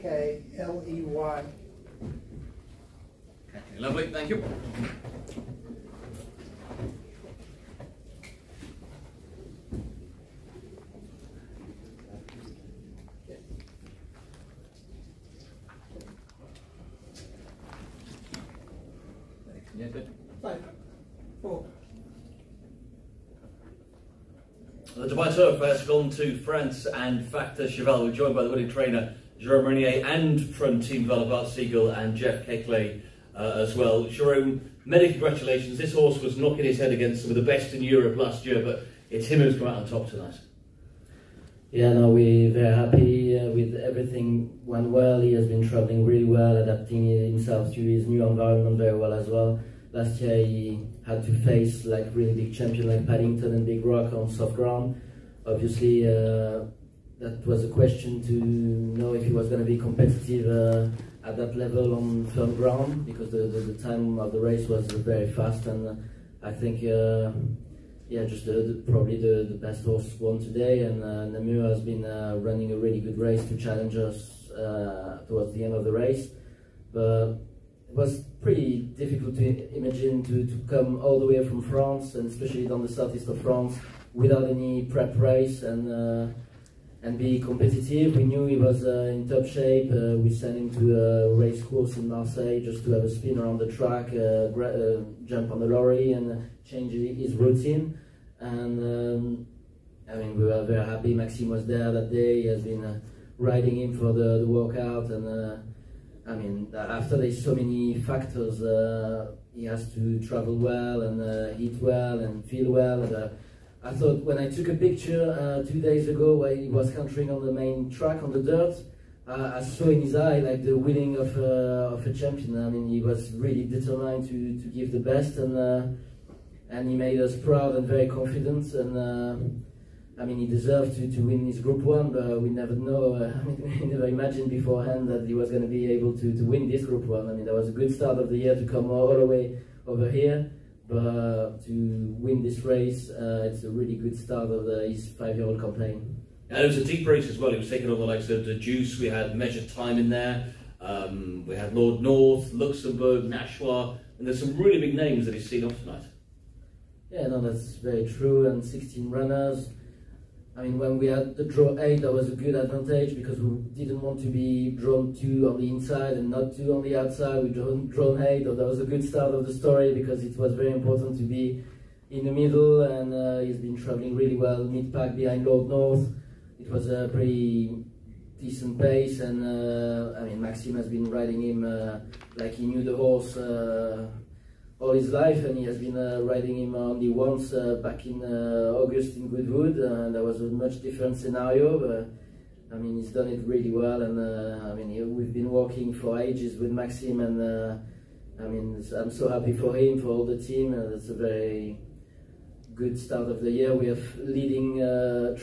K-L-E-Y. Okay, lovely, thank you. Yeah, good. 5, 4. The Dubai Turf has gone to France and Factor Cheval. We're joined by the winning trainer Jerome Renier and from team developer Bart Siegel and Jeff Keighley as well. Jerome, many congratulations. This horse was knocking his head against some of the best in Europe last year, but it's him who's come out on top tonight. Yeah, no, we're very happy with everything went well. He has been travelling really well, adapting himself to his new environment very well as well. Last year he had to face like really big champions like Paddington and Big Rock on soft ground. Obviously that was a question to know if he was going to be competitive at that level on firm ground, because the time of the race was very fast, and I think yeah, just probably the best horse won today, and Namur has been running a really good race to challenge us towards the end of the race. But it was pretty difficult to imagine to come all the way from France, and especially down the southeast of France, without any prep race and be competitive. We knew he was in top shape. We sent him to a race course in Marseille just to have a spin around the track, jump on the lorry and change his routine. And I mean, we were very happy. Maxime was there that day. He has been riding him for the workout, and I mean, after there's so many factors, he has to travel well and eat well and feel well. And, I thought when I took a picture 2 days ago while he was cantering on the main track on the dirt, I saw in his eye like the willing of a champion. I mean, he was really determined to give the best, and he made us proud and very confident. And I mean, he deserved to win his Group 1, but we never know. I mean, we never imagined beforehand that he was going to be able to win this Group 1. I mean, that was a good start of the year to come all the way over here. But to win this race, it's a really good start of his 5-year-old campaign. And it was a deep race as well. He was taking on the likes of the Juice. We had Measured Time in there. We had Lord North, Luxembourg, Nashua, and there's some really big names that he's seen off tonight. Yeah, no, that's very true. And 16 runners. I mean, when we had the draw 8, that was a good advantage because we didn't want to be drawn 2 on the inside and not 2 on the outside. We drawn 8, so that was a good start of the story because it was very important to be in the middle, and he's been travelling really well mid-pack behind Lord North. It was a pretty decent pace, and I mean, Maxime has been riding him like he knew the horse all his life, and he has been riding him only once back in August in Goodwood, and that was a much different scenario, but I mean, he's done it really well. And I mean, we've been working for ages with Maxime, and I mean, I'm so happy for him, for all the team. It's a very good start of the year. We have leading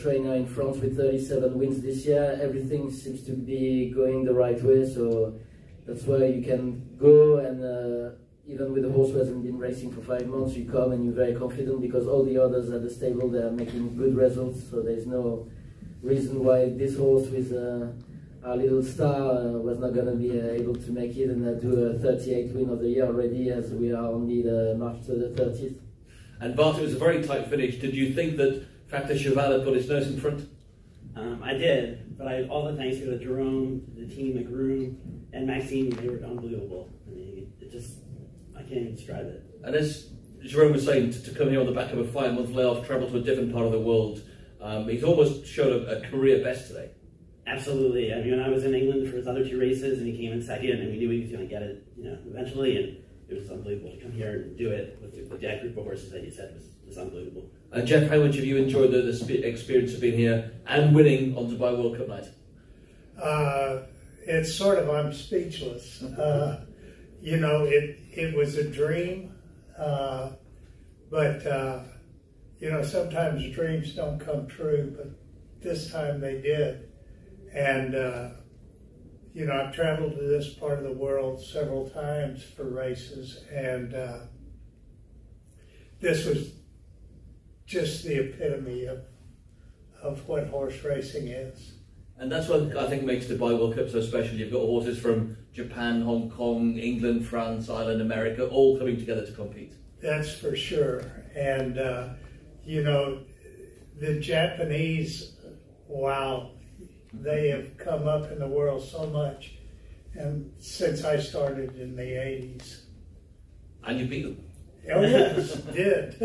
trainer in France with 37 wins this year. Everything seems to be going the right way, so that's where you can go, and even with the horse who hasn't been racing for 5 months, you come and you're very confident because all the others at the stable, they are making good results. So there's no reason why this horse with our little star was not going to be able to make it and do a 38th win of the year already, as we are only the March to the 30th. And Bart, it was a very tight finish. Did you think that Factor Cheval had got his nose in front? I did, but all the thanks to Jerome, the team, the groom, and Maxime. They were unbelievable. I mean, it just, I can't even describe it. And as Jerome was saying, to come here on the back of a 5-month layoff, travel to a different part of the world, he's almost showed a career best today. Absolutely. I mean, when I was in England for his other 2 races, and he came in second, and we knew he was going to get it, you know, eventually, and it was unbelievable to come here and do it with that group of horses that you said was unbelievable. Jeff, how much have you enjoyed the experience of being here and winning on Dubai World Cup night? It's sort of, I'm speechless. You know, it was a dream, but you know, sometimes dreams don't come true, but this time they did. And you know, I've traveled to this part of the world several times for races, and this was just the epitome of what horse racing is. And that's what I think makes the Dubai World Cup so special. You've got horses from Japan, Hong Kong, England, France, Ireland, America, all coming together to compete. That's for sure. And, you know, the Japanese, wow, they have come up in the world so much. And since I started in the 80s. And you beat them. Oh, yes, did.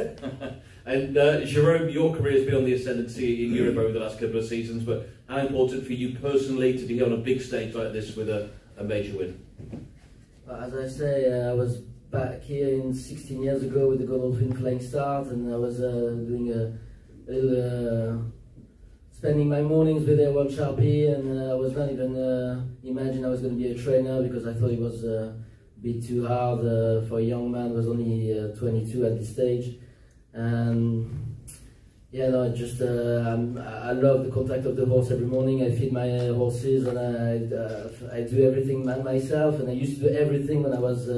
And Jerome, your career has been on the ascendancy in Europe over the last couple of seasons, but how important for you personally to be on a big stage like this with a major win? As I say, I was back here in 16 years ago with the Godolphin Flying Start, and I was doing a little, spending my mornings with their World Sharpie, and I was not even imagine I was going to be a trainer because I thought it was a bit too hard for a young man who was only 22 at this stage. And yeah, no, just I love the contact of the horse every morning. I feed my horses, and I do everything myself. And I used to do everything when I was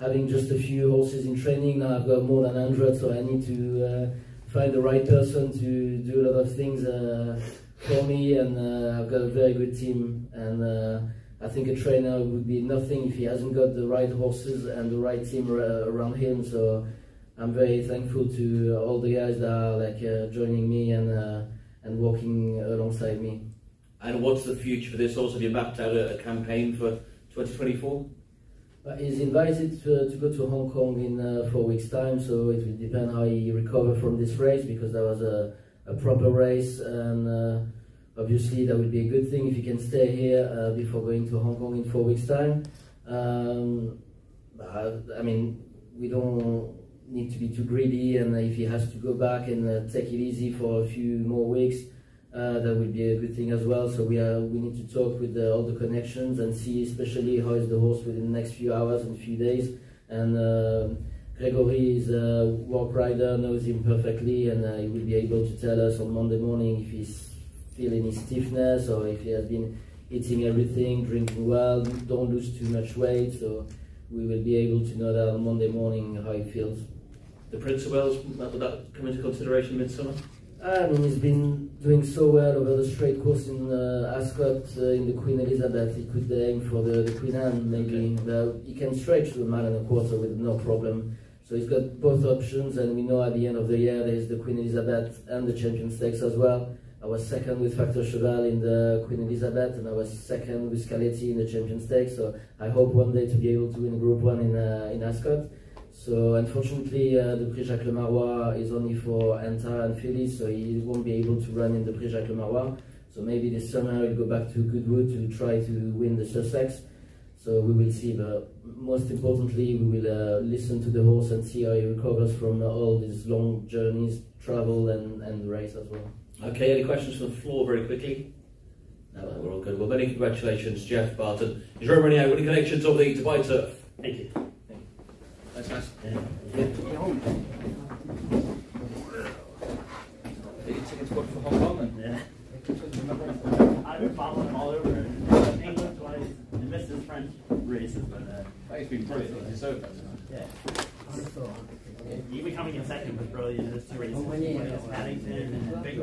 having just a few horses in training. Now I've got more than 100, so I need to find the right person to do a lot of things for me. And I've got a very good team, and I think a trainer would be nothing if he hasn't got the right horses and the right team around him. So I'm very thankful to all the guys that are like joining me and walking alongside me. And what's the future for this horse? Have you mapped out a campaign for 2024? He's invited to go to Hong Kong in 4 weeks' time, so it will depend how he recovers from this race, because that was a proper race, and obviously that would be a good thing if he can stay here before going to Hong Kong in 4 weeks' time. I mean, we don't need to be too greedy, and if he has to go back and take it easy for a few more weeks, that would be a good thing as well. So we need to talk with all the connections and see especially how is the horse within the next few hours and few days. And Gregory is a work rider, knows him perfectly, and he will be able to tell us on Monday morning if he's feeling his stiffness or if he has been eating everything, drinking well, don't lose too much weight. So we will be able to know that on Monday morning how he feels. The Prince of Wales, would that come into consideration midsummer? I mean, he's been doing so well over the straight course in Ascot, in the Queen Elizabeth. He could aim for the Queen Anne, maybe. Okay. He can stretch to a mile and a quarter with no problem. So he's got both options, and we know at the end of the year there's the Queen Elizabeth and the Champion Stakes as well. I was second with Factor Cheval in the Queen Elizabeth, and I was second with Scaletti in the Champion Stakes. So I hope one day to be able to win Group 1 in Ascot. So unfortunately, the Prix Jacques Le Marois is only for Anta and Phyllis, so he won't be able to run in the Prix Jacques Le Marois. So maybe this summer he'll go back to Goodwood to try to win the Sussex. So we will see, but most importantly, we will listen to the horse and see how he recovers from all these long journeys, travel and race as well. Okay, any questions from the floor very quickly? No, we're all good. Well, many congratulations, Jeff Barton. Jerome Renier, winning connections of the Dubai Turf. Thank you. That's nice. Yeah. You tickets booked for Hong Kong? And Yeah. I've been following him all over England twice. I missed his French races, but he's been brilliant. He's so yeah. You becoming in second was brilliant. There's 2 races. Paddington and Big